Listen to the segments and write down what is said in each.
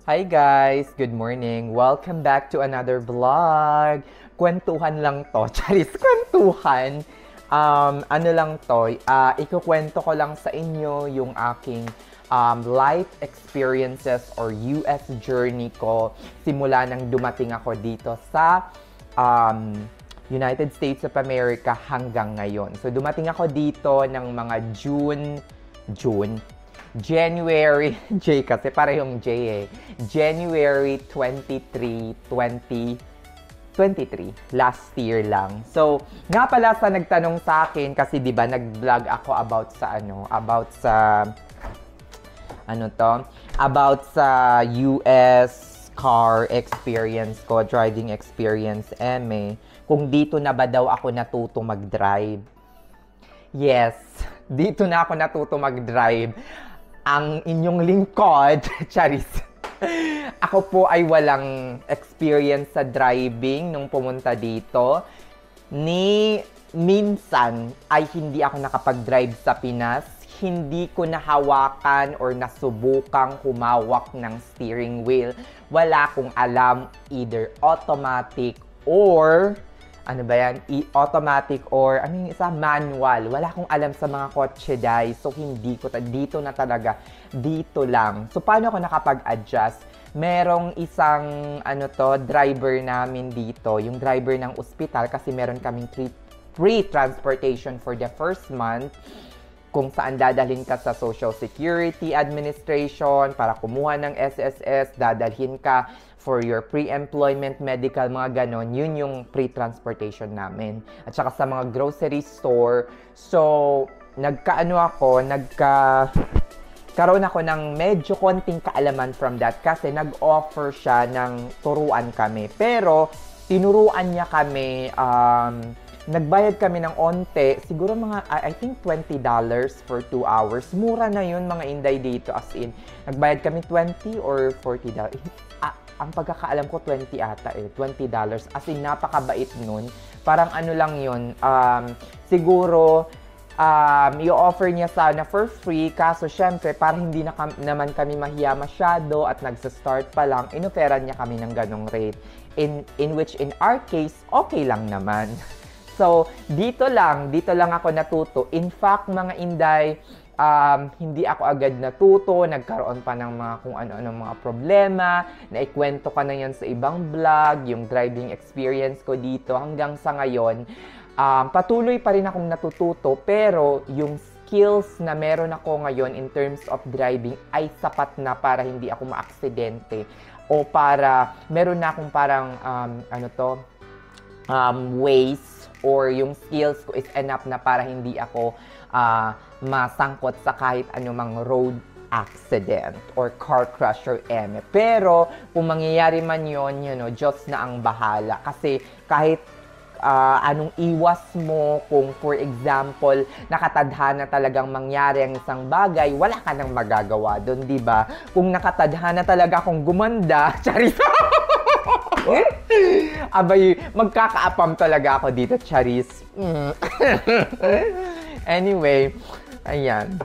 Hi guys! Good morning! Welcome back to another vlog! Kwentuhan lang to. Charis, kwentuhan! Ano lang to, ikukwento ko lang sa inyo yung aking life experiences or US journey ko simula nang dumating ako dito sa United States of America hanggang ngayon. So dumating ako dito ng mga January, J kasi parehong J eh. January 23, 2023, last year lang. So, nga pala sa nagtanong sa akin, kasi di ba nag-vlog ako about sa US car experience ko, driving experience, kung dito na ba daw ako natuto mag-drive. Yes, dito na ako natuto mag-drive. Ang inyong lingkod, Charis. Ako po ay walang experience sa driving nung pumunta dito. Minsan ay hindi ako nakapag-drive sa Pinas. Hindi ko nahawakan or nasubukang humawak ng steering wheel. Wala akong alam, either automatic or automatic or manual. Wala akong alam sa mga kotse, guys. So, hindi ko, dito na talaga, dito lang. So, paano ako nakapag-adjust? Merong isang, driver namin dito, yung driver ng ospital, kasi meron kaming free transportation for the first month, kung saan dadalhin ka sa Social Security Administration para kumuha ng SSS, dadalhin ka for your pre-employment medical, mga ganon. Yun yung pre-transportation namin. At saka sa mga grocery store. So, karoon ako ng medyo konting kaalaman from that kasi nag-offer siya ng turuan kami. Pero, tinuruan niya kami, nagbayad kami ng onte, siguro mga, I think $20 for 2 hours. Mura na yun, mga inday dito, as in. Nagbayad kami $20 or $40. Ang pagkakaalam ko, 20 ata eh. $20. As in, napakabait nun. Parang ano lang yun, siguro, i-offer niya sana for free. Kaso, syempre, para hindi naman kami mahiya masyado at nagsa-start pa lang, inoferan niya kami ng ganong rate. In which, in our case, okay lang naman. So, dito lang ako natuto. In fact, mga inday, hindi ako agad natuto. Nagkaroon pa ng mga kung ano-ano mga problema. Naikwento ka na yan sa ibang vlog, yung driving experience ko dito hanggang sa ngayon. Patuloy pa rin akong natututo, pero yung skills na meron ako ngayon in terms of driving ay sapat na para hindi ako maaksidente. O para meron na akong parang, ways or yung skills ko is enough na para hindi ako masangkot sa kahit anumang road accident or car crash or Pero kung mangyayari man yun, Diyos na ang bahala. Kasi kahit anong iwas mo, kung for example, nakatadhana talagang mangyari ang isang bagay, wala ka nang magagawa doon, di ba? Kung nakatadhana talaga akong gumanda, Charissa! Abay, magkakaapam talaga ako dito, Charis. Anyway, ayan.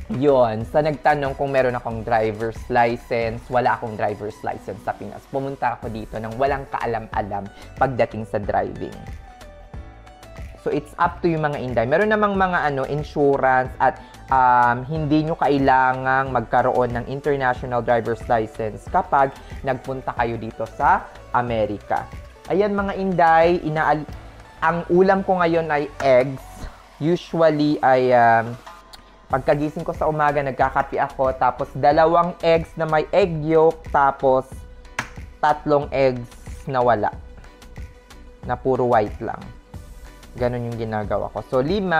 Yun, sa nagtanong kung meron akong driver's license, wala akong driver's license sa Pinas. Pumunta ako dito nang walang kaalam-alam pagdating sa driving. So, it's up to yung mga inday. Meron namang mga insurance at hindi nyo kailangang magkaroon ng international driver's license kapag nagpunta kayo dito sa Amerika. Ayan mga inday, ang ulam ko ngayon ay eggs. Usually ay pagkagising ko sa umaga, nagkakape ako, tapos 2 eggs na may egg yolk, tapos 3 eggs na wala. Na puro white lang. Ganon yung ginagawa ko. So, 2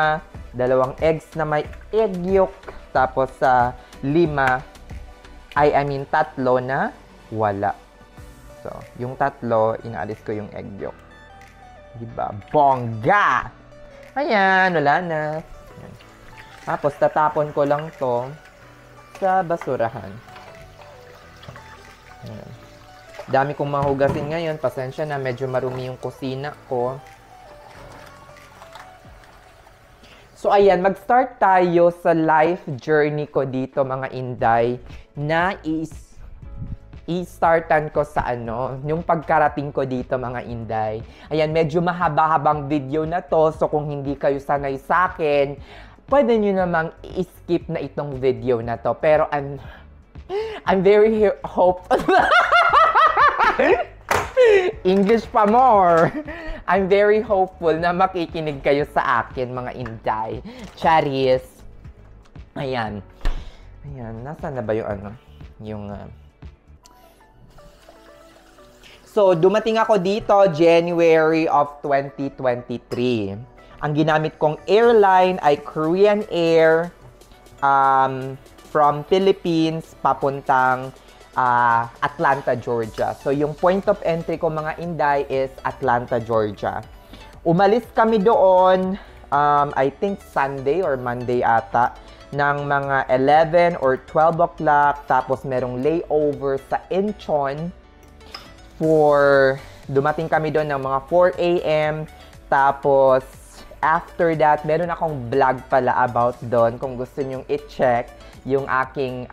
eggs na may egg yolk, tapos 3 na wala. So, yung 3, inaalis ko yung egg yolk. Diba? Bongga! Ayan, wala na. Ayan. Tapos, tatapon ko lang to sa basurahan. Ayan. Dami kong mahugasin ngayon. Pasensya na, medyo marumi yung kusina ko. So, ayan, mag-start tayo sa life journey ko dito, mga inday, na is i-startan ko sa yung pagkarating ko dito mga Inday. Ayan, medyo mahaba-habang video na to. So kung hindi kayo sanay sa akin, pwede nyo namang i-skip na itong video na to. Pero I'm very hopeful. English pa more. I'm very hopeful na makikinig kayo sa akin, mga Inday. Charis. Ayan. Ayan. Nasaan na ba yung So, dumating ako dito January of 2023. Ang ginamit kong airline ay Korean Air from Philippines papuntang Atlanta, Georgia. So, yung point of entry ko mga Inday is Atlanta, Georgia. Umalis kami doon, I think Sunday or Monday ata, ng mga 11 or 12 o'clock. Tapos, merong layover sa Incheon dumating kami doon ng mga 4 a.m. Tapos, after that, meron akong vlog pala about doon. Kung gusto nyong i-check yung aking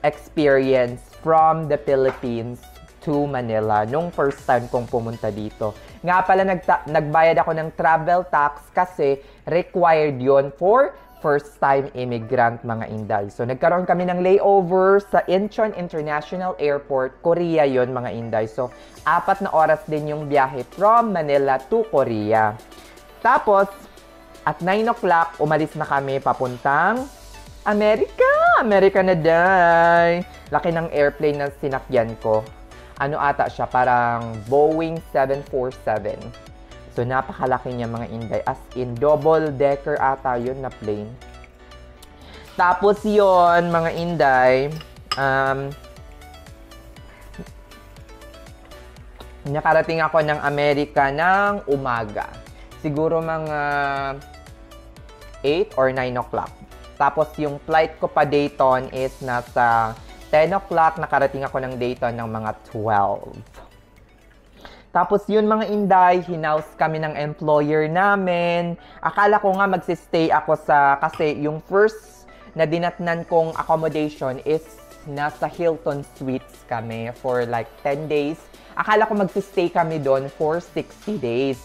experience from the Philippines to Manila nung first time kong pumunta dito. Nga pala, nagbayad ako ng travel tax kasi required yon for first-time immigrant, mga Inday. So, nagkaroon kami ng layover sa Incheon International Airport, Korea yon mga Inday. So, 4 na oras din yung biyahe from Manila to Korea. Tapos, at 9 o'clock, umalis na kami papuntang Amerika! Amerika na, day! Laki ng airplane na sinakyan ko. Ano ata siya? Parang Boeing 747. So, napakalaki niya mga Inday. As in, double-decker ata yun na plane. Tapos yon mga Inday, nakarating ako ng Amerika ng umaga. Siguro mga 8 or 9 o'clock. Tapos yung flight ko pa Dayton is nasa 10 o'clock. Nakarating ako ng Dayton ng mga 12. Tapos yun mga Inday, hinaus kami ng employer namin. Akala ko nga magsistay ako kasi yung first na dinatnan kong accommodation is nasa Hilton Suites kami for like 10 days. Akala ko magsistay kami doon for 60 days.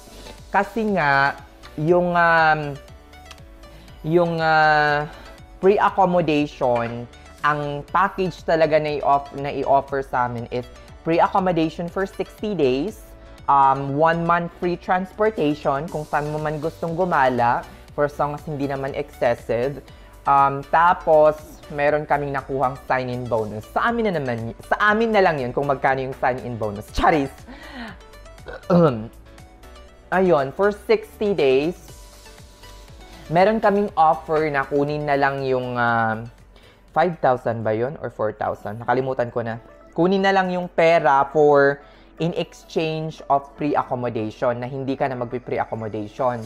Kasi nga, yung pre-accommodation, ang package talaga na i-offer sa amin is pre-accommodation for 60 days, 1 month free transportation kung saan mo man gustong gumala, for as long as hindi naman excessive. Tapos, meron kaming nakuhang sign-in bonus. Sa amin na lang yun kung magkano yung sign-in bonus. Charis! Ayun, for 60 days, meron kaming offer na kunin na lang yung 5,000 ba yun? Or 4,000? Nakalimutan ko na. Kunin na lang yung pera in exchange of pre-accommodation na hindi ka na magpi-pre-accommodation.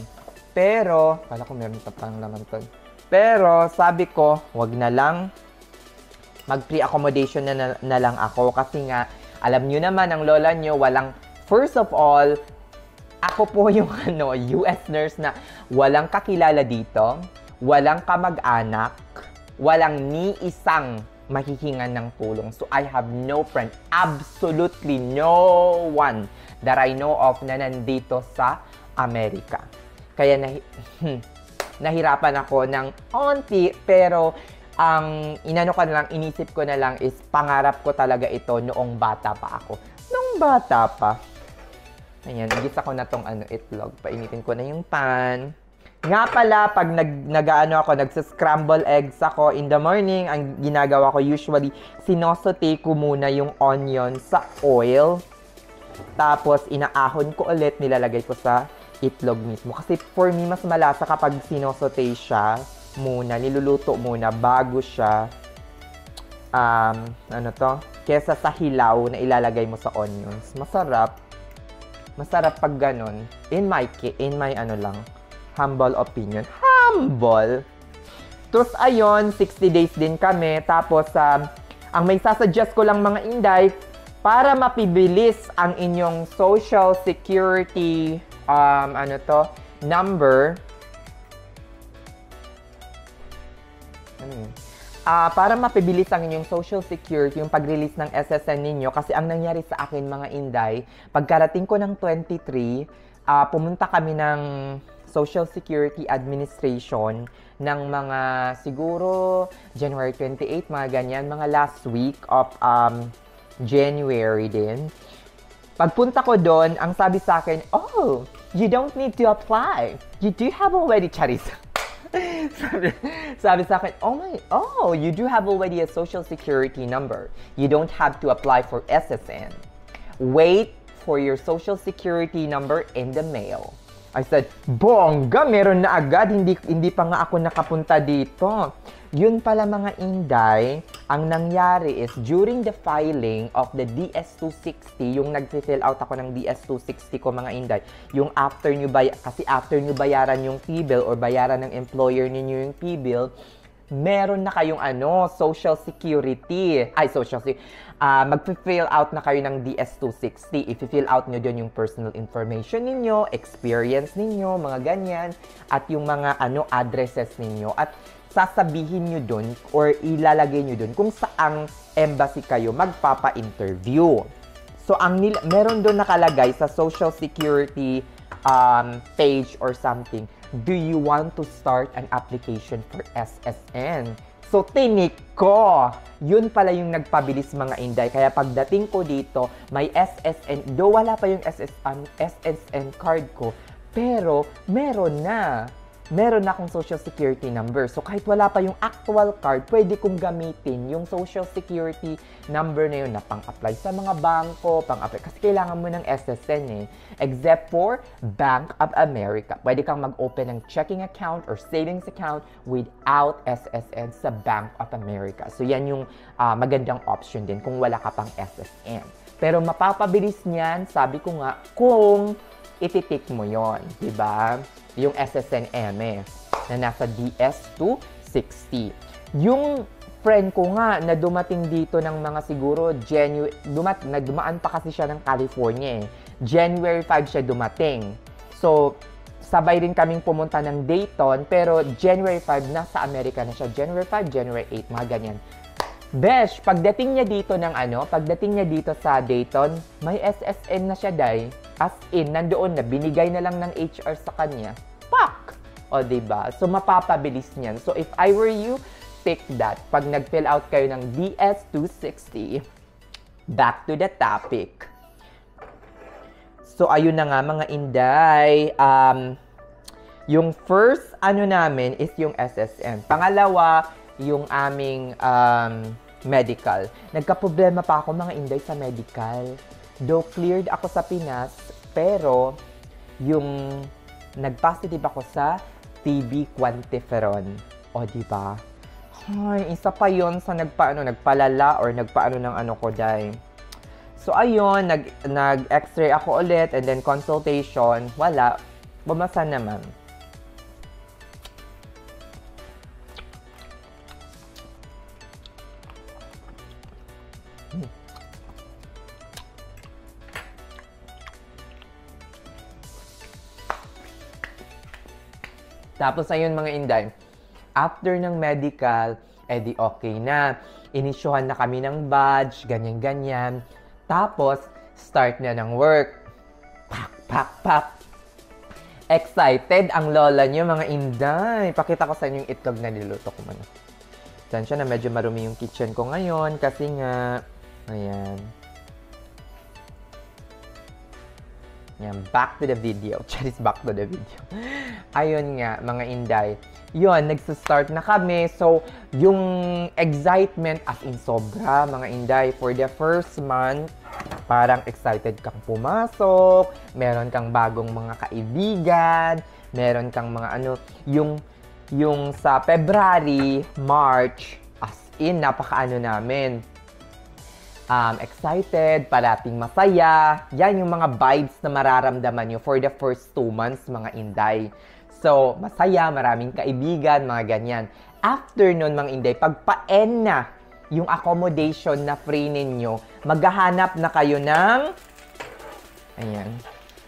Pero, kala ko meron pa pang naman to. Pero, sabi ko, wag na lang. Mag-pre-accommodation na lang ako. Kasi nga, alam nyo naman, ang lola nyo, first of all, ako po yung US nurse na walang kakilala dito, walang kamag-anak, walang ni isang mahihingan ng tulong. So, I have no friend, absolutely no one that I know of na nandito sa Amerika. Kaya nahirapan ako ng onti, pero ang inisip ko na lang is pangarap ko talaga ito noong bata pa ako. Noong bata pa. Ayan, igisa ko na tong itlog. Painitin ko na yung pan. Nga pala, pag nagsascramble eggs ako in the morning, ang ginagawa ko usually, sinosote ko muna yung onion sa oil. Tapos, inaahon ko ulit, nilalagay ko sa itlog mismo. Kasi for me, mas malasa kapag sinosote siya muna, niluluto muna bago siya, kesa sa hilaw na ilalagay mo sa onions. Masarap pag ganun. In my humble opinion. Humble! Tapos ayun, 60 days din kami. Tapos, ang may sasuggest ko lang mga Inday, para mapibilis ang inyong social security, number. para mapibilis ang inyong social security, yung pag-release ng SSN ninyo, kasi ang nangyari sa akin mga Inday, pagkarating ko ng 23, pumunta kami ng Social Security Administration ng mga siguro January 28, mga ganyan, mga last week of January din. Pagpunta ko doon, ang sabi sa akin, oh, you don't need to apply. You do have already, Charis. sabi sa akin, you do have already a social security number. You don't have to apply for SSN. Wait for your social security number in the mail. I said, bongga, meron na agad, hindi pa nga ako nakapunta dito. Yun pala mga Inday, ang nangyari is during the filing of the DS-260, yung nag-fill out ako ng DS-260 ko mga Inday, yung after nyo bayaran yung P-bill or bayaran ng employer ninyo yung P-bill, meron na kayong social security. Mag-fill out na kayo ng DS-260. I-fill out nyo doon yung personal information ninyo, experience ninyo, mga ganyan, at yung mga addresses ninyo. At sasabihin nyo doon or ilalagay nyo doon kung saang embassy kayo magpapa-interview. So, meron doon nakalagay sa social security page or something, do you want to start an application for SSN? So, tinik ko. Yun pala yung nagpabilis mga Inday. Kaya pagdating ko dito, may SSN. Though wala pa yung SSN card ko, pero meron na. Meron na akong social security number. So, kahit wala pa yung actual card, pwede kong gamitin yung social security number na yun na pang-apply sa mga bangko, pang-apply. Kasi kailangan mo ng SSN except for Bank of America. Pwede kang mag-open ng checking account or savings account without SSN sa Bank of America. So, yan yung magandang option din kung wala ka pang SSN. Pero mapapabilis niyan, sabi ko nga, kung ititik mo yon, di ba? Yung SSN-MS na nasa DS-260. Yung friend ko nga na dumating dito ng mga siguro dumaan pa kasi siya ng California January 5 siya dumating. So, sabay rin kaming pumunta ng Dayton, pero January 5 nasa Amerika na siya. January 5, January 8, mga ganyan. Besh, pagdating niya dito sa Dayton, may SSN na siya, day. As in, nandoon na, binigay na lang ng HR sa kanya. Pak! O, diba? So, mapapabilis niyan. So, if I were you, pick that. Pag nag-fill out kayo ng DS-260, back to the topic. So, ayun na nga, mga Inday. Yung first, namin is yung SSN. Pangalawa, yung aming medical. Nagka-problema pa ako, mga Inday, sa medical. Though cleared ako sa Pinas, pero yung nag-positive ako sa TB quantiferon. O, diba? Ay, isa pa yon sa nagpalala or nagpaano ng ko, day. So, ayun, nag-x-ray ako ulit and then consultation. Wala. Bumasa naman. Tapos ayun mga Inday, after ng medical, edi okay na. Inisyuhan na kami ng badge, ganyan-ganyan. Tapos, start na ng work. Pak, pak, pak. Excited ang lola niyo mga Inday. Pakita ko sa inyo yung itlog na niluto ko man. Tansya na medyo marumi yung kitchen ko ngayon kasi nga, ayan. Yan, back to the video. Charis, back to the video. Ayun nga, mga Inday. Yun, nagsa-start na kami. So, yung excitement as in sobra, mga Inday. For the first month, parang excited kang pumasok. Meron kang bagong mga kaibigan. Meron kang mga yung sa February, March, as in, namin. Excited, parating masaya. Yan yung mga vibes na mararamdaman nyo for the first 2 months, mga Inday. So, masaya, maraming kaibigan, mga ganyan. After nun, mga Inday, pagpa-end na yung accommodation na free ninyo, maghahanap na kayo ng... Ayan.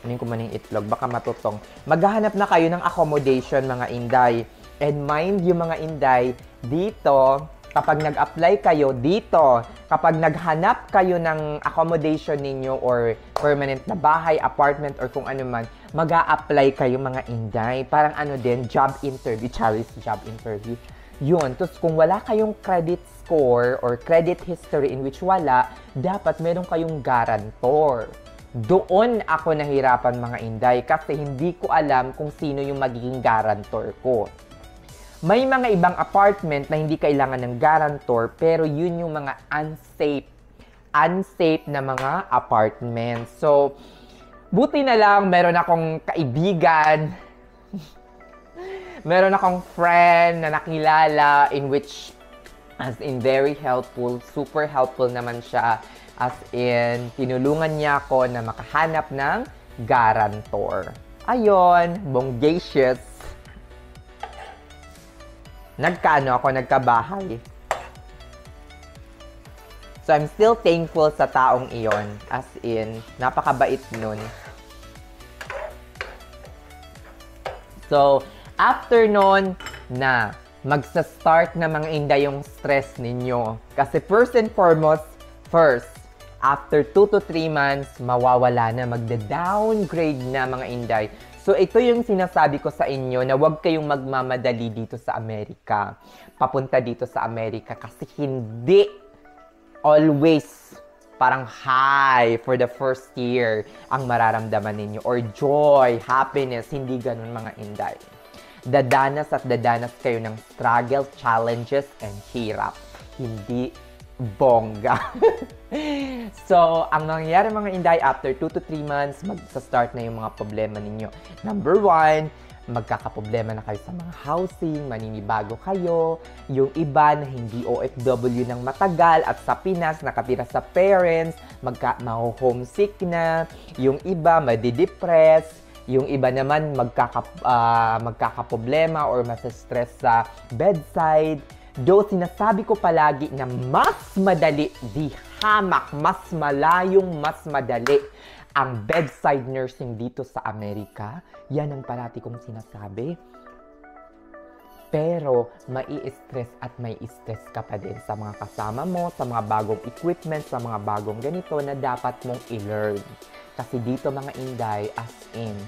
Anin ko man yung itlog, baka matutong. Maghahanap na kayo ng accommodation, mga Inday. And mind you, mga Inday, dito, kapag nag-apply kayo dito, kapag naghanap kayo ng accommodation ninyo or permanent na bahay, apartment, or kung ano man, mag-a-apply kayo mga Inday. Parang ano din, job interview, Charis job interview. Yun. Tapos kung wala kayong credit score or credit history in which wala, dapat meron kayong guarantor. Doon ako nahirapan mga Inday kasi hindi ko alam kung sino yung magiging guarantor ko. May mga ibang apartment na hindi kailangan ng guarantor pero yun yung mga unsafe na mga apartment. So, buti na lang meron akong kaibigan, meron akong friend na nakilala in which as in very helpful, super helpful naman siya. As in, tinulungan niya ako na makahanap ng guarantor. Ayon, bonggacious. Nagkabahay. So, I'm still thankful sa taong iyon. As in, napakabait nun. So, after nun na magsa-start na mga Inday yung stress ninyo. Kasi first and foremost, after 2 to 3 months, mawawala na, magda-downgrade na mga Inday. So, ito yung sinasabi ko sa inyo na huwag kayong magmamadali dito sa Amerika. Papunta dito sa Amerika kasi hindi always parang high for the first year ang mararamdaman ninyo. Or joy, happiness, hindi ganun mga Inday. Dadanas at dadanas kayo ng struggle, challenges, and hirap. Hindi bongga. So, ang nangyayari mga Inday, after 2 to 3 months, magsa-start na yung mga problema ninyo. Number 1, magkakaproblema na kayo sa mga housing, maninibago kayo. Yung iba na hindi OFW ng matagal at sa Pinas, nakatira sa parents, ma-homesick na. Yung iba, madidepress. Yung iba naman, magkakaproblema or masa-stress sa bedside. Though sinasabi ko palagi na mas madali, di hamak, mas malayong mas madali ang bedside nursing dito sa Amerika. Yan ang parati kong sinasabi. Pero mai-stress at may stress ka pa din sa mga kasama mo, sa mga bagong equipment, sa mga bagong ganito na dapat mong i-learn. Kasi dito mga Inday, as in,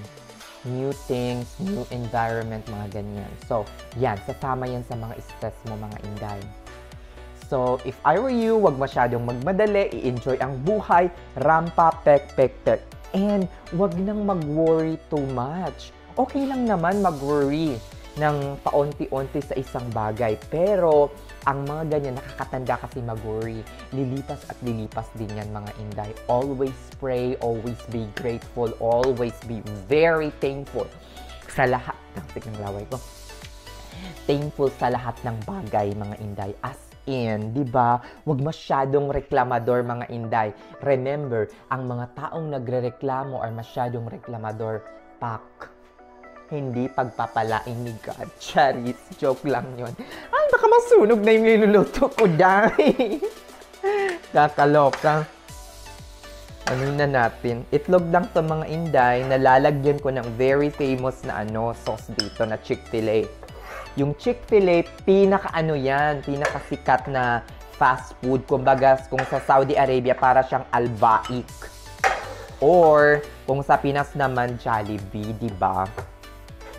new things, new environment, mga ganyan. So, yan, sasama yan sa mga stress mo, mga Inday. So, if I were you, wag masyadong magmadali, i-enjoy ang buhay, rampa, pek. And wag nang mag-worry too much. Okay lang naman mag-worry ng paunti-unti sa isang bagay. Pero, ang mga ganyan, nakakatanda kasi mag-worry. Lilipas at lilipas din yan, mga Inday. Always pray, always be grateful, always be very thankful sa lahat. Ng laway ko. Thankful sa lahat ng bagay, mga Inday. As in, di ba? Huwag masyadong reklamador, mga Inday. Remember, ang mga taong nagrereklamo or masyadong reklamador, hindi pagpapalain ni God. Charis, joke lang yun. Ay, baka masunog na yung niluluto ko, dahil. Kakaloka. Ano na natin? Itlog lang to mga Inday. Nalalagyan ko ng very famous na sauce dito na Chick-fil-A. Yung Chick-fil-A, pinakasikat na fast food. Kumbaga, kung sa Saudi Arabia, para siyang Albaik. Or, kung sa Pinas naman, Jollibee, di ba?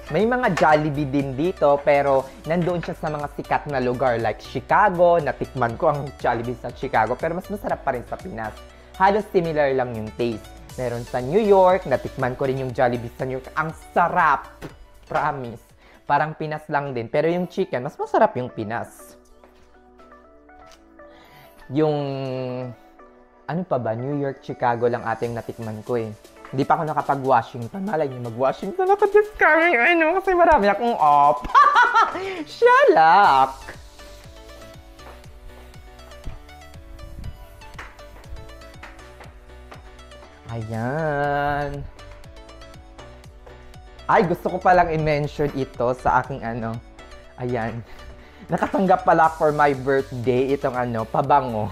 May mga Jollibee din dito, pero nandoon siya sa mga sikat na lugar like Chicago. Natikman ko ang Jollibee sa Chicago, pero mas masarap pa rin sa Pinas. Halos similar lang yung taste. Meron sa New York, natikman ko rin yung Jollibee sa New York. Ang sarap! Promise. Parang Pinas lang din. Pero yung chicken, mas masarap yung Pinas. Yung, ano pa ba, New York, Chicago lang ating natikman ko eh. Hindi pa ako nakapag-Washington. Malay niyo, mag-Washington ako this coming, kasi marami akong off. Shalak! Ayan. Ay, gusto ko palang i-mention ito sa aking Ayan. Nakatanggap pala for my birthday itong pabango.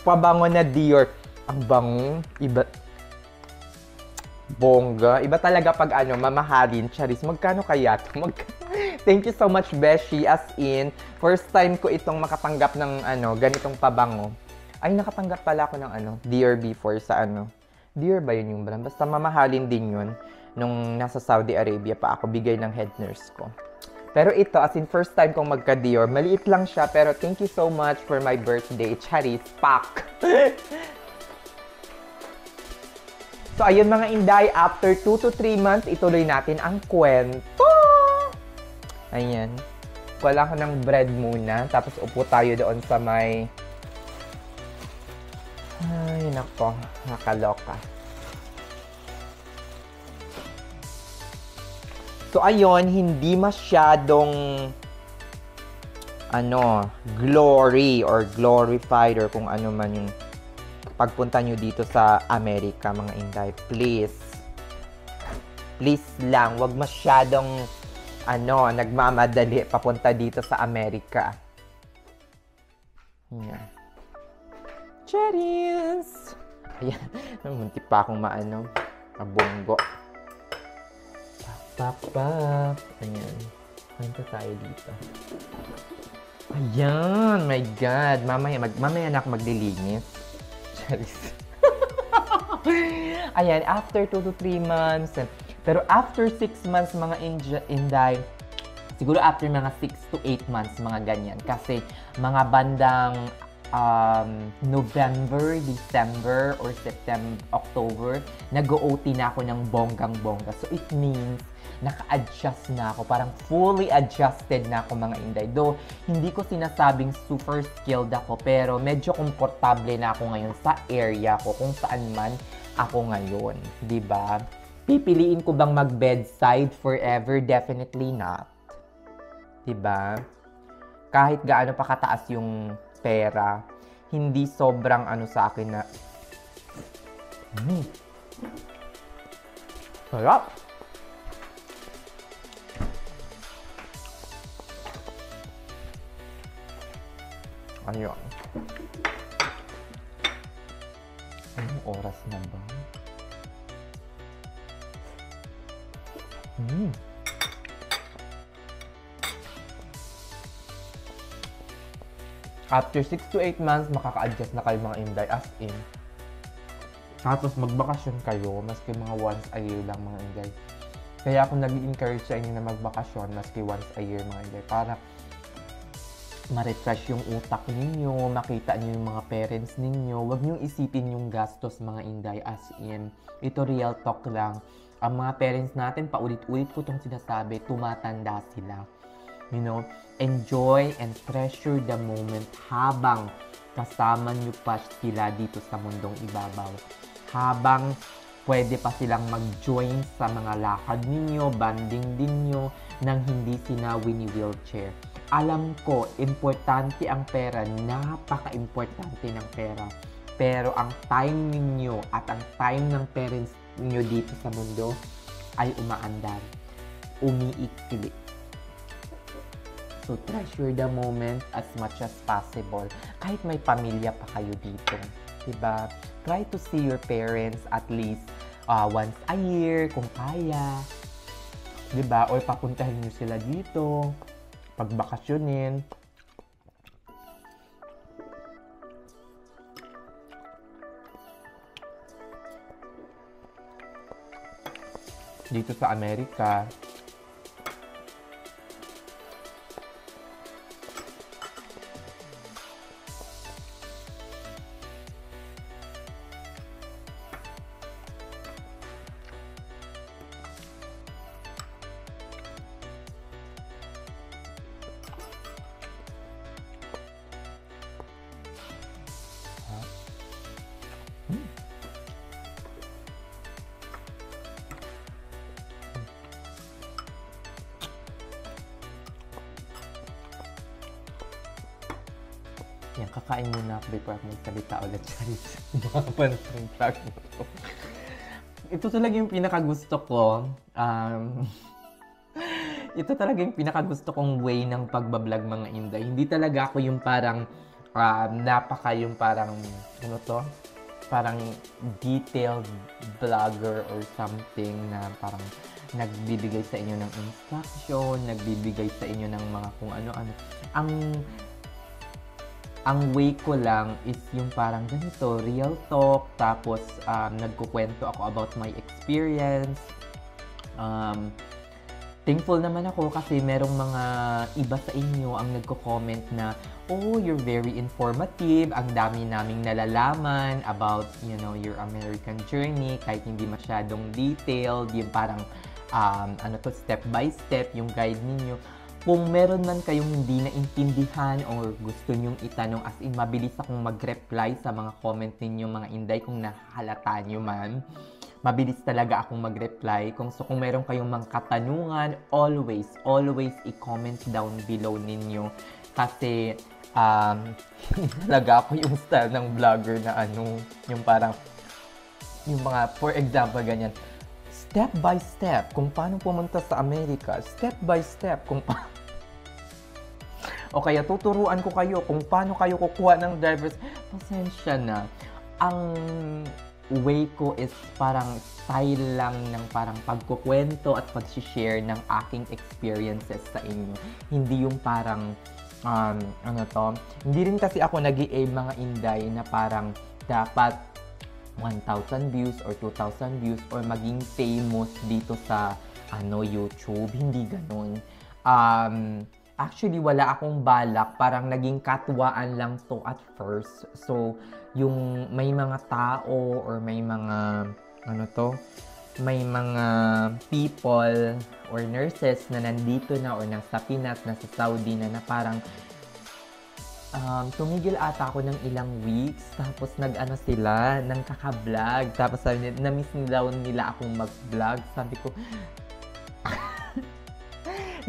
Pabango na Dior. Ang bango. Iba. Bongga. Iba talaga pag mamahalin. Charis, magkano kaya ito? Thank you so much, Beshi. As in, first time ko itong makatanggap ng ganitong pabango. Ay, nakatanggap pala ako ng Dear before sa Dear ba yun yung brand? Basta mamahalin din yun. Nung nasa Saudi Arabia pa ako, bigay ng head nurse ko. Pero ito, as in, first time kong magka-Dior. Maliit lang siya, pero thank you so much for my birthday. Charis, pak! So, ayun mga Inday, after 2 to 3 months, ituloy natin ang kwento. Ayan. Wala ko ng bread muna. Tapos upo tayo doon sa may... Ay, nako. Nakaloka. So, ayun, hindi masyadong glory or glorified or kung ano man yung pagpunta nyo dito sa Amerika, mga Inday. Please. Please lang, wag masyadong nagmamadali papunta dito sa Amerika. Ayan. Cherries! Ayan, munti pa akong mabonggo. Pap. Ayan. Punta tayo dito. Ayan, my God. Mamaya na ako maglilinis. Charis. Ayan, after 2 to 3 months. Pero after 6 months, mga Inday, siguro after mga 6 to 8 months, mga ganyan. Kasi mga bandang November, December, or September, October, nag-OT na ako ng bonggang-bongga. So, it means naka-adjust na ako. Parang fully adjusted na ako, mga Inday. Though, hindi ko sinasabing super skilled ako, pero medyo komportable na ako ngayon sa area ko, kung saan man ako ngayon. Diba? Pipiliin ko bang mag-bedside forever? Definitely not. Diba? Kahit gaano pa kataas yung pera, hindi sobrang sa akin na sarap! Ayun. Anong oras na ba? After 6 to 8 months, makaka-adjust na kayo, mga Inday, as in. Tapos magbakasyon kayo, maski mga once a year lang, mga Inday. Kaya ako nag-encourage sa inyo na magbakasyon, maski once a year, mga Inday, para ma-refresh yung utak ninyo, makita niyo yung mga parents ninyo. Huwag niyong isipin yung gastos, mga Inday, as in. Ito real talk lang. Ang mga parents natin, paulit-ulit ko itong sinasabi, tumatanda sila. You know, enjoy and treasure the moment habang kasama nyo pa sila dito sa mundong ibabaw. Habang pwede pa silang mag-join sa mga lakad ninyo, banding ninyo, nang hindi sinawi ni wheelchair. Alam ko, importante ang pera, napaka-importante ng pera. Pero ang time ninyo at ang time ng parents ninyo dito sa mundo ay umaandar, umiikli. So, treasure the moment as much as possible. Kahit may pamilya pa kayo dito. Diba? Try to see your parents at least once a year, kung kaya. Diba? Or papuntahin nyo sila dito. Pagbakasyonin. Dito sa Amerika, yan, kakain muna ako before ako magsalita ulit, Charis. Mga pansang vlog ito. Ito talaga yung pinakagusto ko. Ito talaga yung pinakagusto kong way ng pagbablog, mga Inday. Hindi talaga ako yung parang yung parang, ano to? Parang detailed vlogger or something na parang nagbibigay sa inyo ng instruction, nagbibigay sa inyo ng mga kung ano-ano. Ang way ko lang is yung parang ganito, real talk, tapos nagkukwento ako about my experience. Thankful naman ako kasi merong mga iba sa inyo ang nagko-comment na, oh, you're very informative, ang dami naming nalalaman about, you know, your American journey, kahit hindi masyadong detailed, yung parang, step by step, yung guide ninyo. Kung meron man kayong hindi naintindihan or gusto nyong itanong, as in, mabilis akong mag-reply sa mga comment ninyo, mga inday, kung nahalata nyo man. Mabilis talaga akong mag-reply. Kung meron kayong mga katanungan, always i-comment down below ninyo. Kasi, talaga ako yung style ng vlogger na yung parang, yung mga, for example, ganyan, step by step, kung paano pumunta sa Amerika, step by step, kung paano, o kaya tuturuan ko kayo kung paano kayo kukuha ng driver's, pasensya na. Ang way ko is parang style lang ng parang pagkukwento at pag-share ng aking experiences sa inyo. Hindi yung parang, hindi rin kasi ako nag-i-aim mga inday na parang dapat 1,000 views or 2,000 views or maging famous dito sa YouTube. Hindi ganun. Actually, wala akong balak. Parang naging katwaan lang to at first. So, yung may mga tao or may mga, may mga people or nurses na nandito na or nasa Pinas, nasa Saudi na parang tumigil ata ako ng ilang weeks. Tapos sila, nang kaka-vlog. Tapos sabi nila, na-miss nila akong mag-vlog. Sabi ko,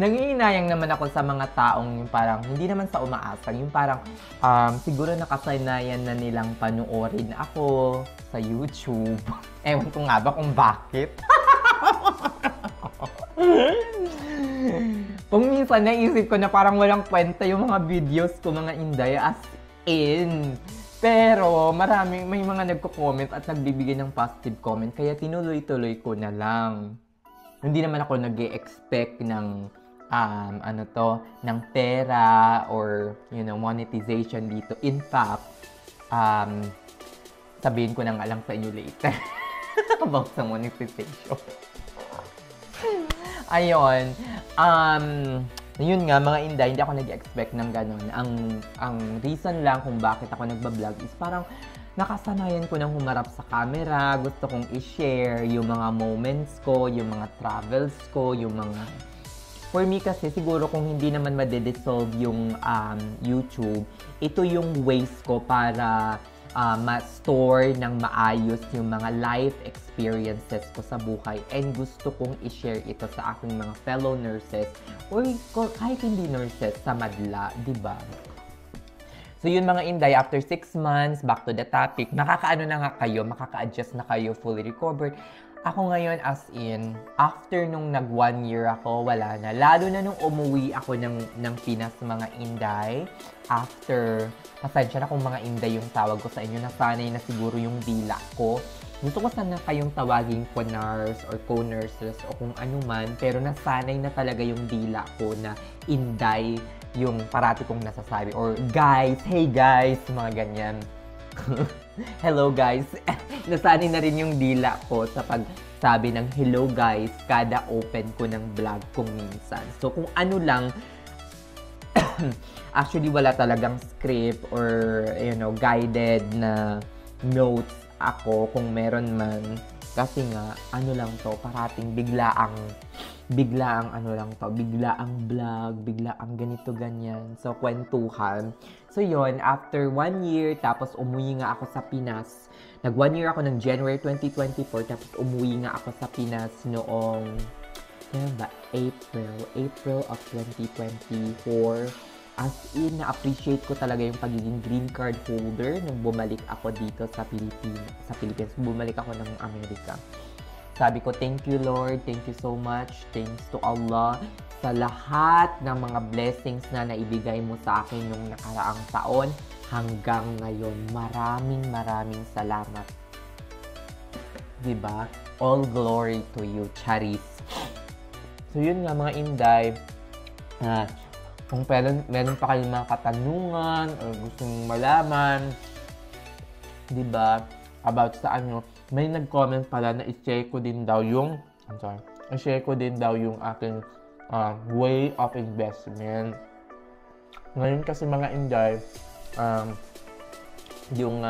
nangihinayang naman ako sa mga taong yung parang, hindi naman sa umaasang, yung parang siguro nakasanayan na nilang panuorin ako sa YouTube. Ewan ko nga ba kung bakit. Kung minsan naisip ko na parang walang kwenta yung mga videos ko, mga inday, as in. Pero may mga nagko-comment at nagbibigay ng positive comment, kaya tinuloy-tuloy ko na lang. Hindi naman ako nag-e-expect ng ng pera or, monetization dito. In fact, sabihin ko na nga lang sa inyo later about sa monetization. Ayun. Yun nga, mga inday, hindi ako nag-expect ng ganun. Ang reason lang kung bakit ako nagbablog is parang nakasanayan ko nang humarap sa camera. Gusto kong i-share yung mga moments ko, yung mga travels ko, yung mga... For me kasi, siguro kung hindi naman madedissolve yung YouTube, ito yung ways ko para ma-store ng maayos yung mga life experiences ko sa buhay. And gusto kong i-share ito sa aking mga fellow nurses or kahit hindi nurses, sa madla, di ba? So yun mga inday, after 6 months, back to the topic, makaka-ano na nga kayo, makaka-adjust na kayo, fully recovered. Ako ngayon, as in, after nung nag 1 year ako, wala na. Lalo na nung umuwi ako ng Pinas, mga inday. After, pasensya na kung mga inday yung tawag ko sa inyo, nasanay na siguro yung dila ko. Gusto ko sana kayong tawaging co-nurse or co-nurses o kung ano man, pero nasanay na talaga yung dila ko na inday yung parati kong nasasabi. Or guys, hey guys, mga ganyan. Hello guys. Nasanay na rin yung dila ko sa pagsabi ng hello guys kada open ko ng vlog kung minsan. So kung ano lang, actually wala talagang script or guided na notes ako kung meron man. Kasi nga, ano lang to, parating biglaang vlog, biglaang ganito, ganyan. So, kwentuhan. So, yon after 1 year, tapos umuwi nga ako sa Pinas. Nag 1 year ako ng January 2024, tapos umuwi nga ako sa Pinas noong, April of 2024. As in, na-appreciate ko talaga yung pagiging green card holder nung bumalik ako dito sa Philippines. Bumalik ako ng Amerika. Sabi ko, thank you Lord, thank you so much, thanks to Allah sa lahat ng mga blessings na naibigay mo sa akin nung nakaraang taon hanggang ngayon. Maraming salamat. Diba? All glory to you, Charis. So yun nga mga Inday, kung meron pa kayong mga katanungan o gusto mong malaman, di ba, about sa ano, may nag-comment pala na i-share ko din daw yung, i-share ko din daw yung aking way of investment. Ngayon kasi mga Inday, yung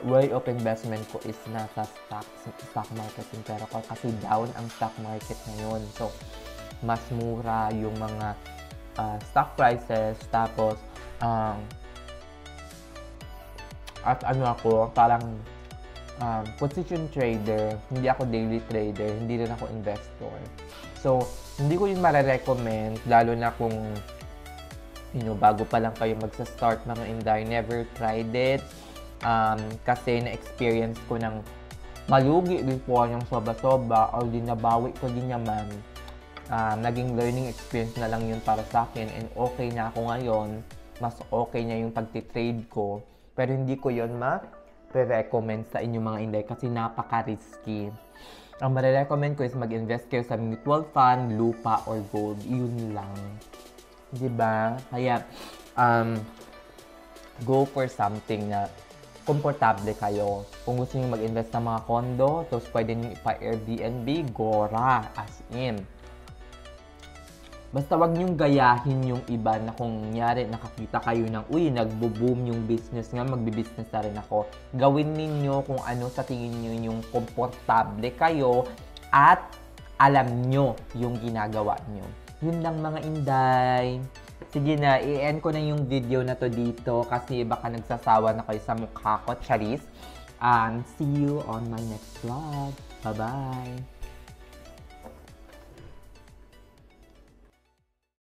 way of investment ko is nasa stock marketing, pero kasi down ang stock market ngayon. So, mas mura yung mga stock prices, tapos at ano ako, parang position trader, hindi ako daily trader, hindi rin ako investor. So, hindi ko yun mare-recommend, lalo na kung bago pa lang kayo magsa-start mga Inday, never tried it. Kasi na-experience ko ng malugi before yung soba-soba, or di nabawi ko din naman. Naging learning experience na lang yun para sa akin, and okay na ako ngayon. Mas okay na yung pagtitrade ko, pero hindi ko yun ma-recommend sa inyo mga Inday kasi napaka-risky. Ang ma-recommend ko is mag-invest kayo sa mutual fund, lupa, or gold. Yun lang. Diba? Kaya, go for something na komportable kayo. Kung gusto niyo mag-invest sa mga condo, tapos pwede niyo ipa-Airbnb, gora, as in. Basta wag niyong gayahin yung iba na kung nyari nakakita kayo ng, uy, nagbo-boom yung business nga, magbi-business na rin ako. Gawin ninyo kung ano sa tingin niyo yung komportable kayo at alam nyo yung ginagawa nyo. Yun lang mga Inday. Sige na, i-end ko na yung video na to dito kasi baka nagsasawa na kayo sa mukha ko, charis. See you on my next vlog. Bye-bye!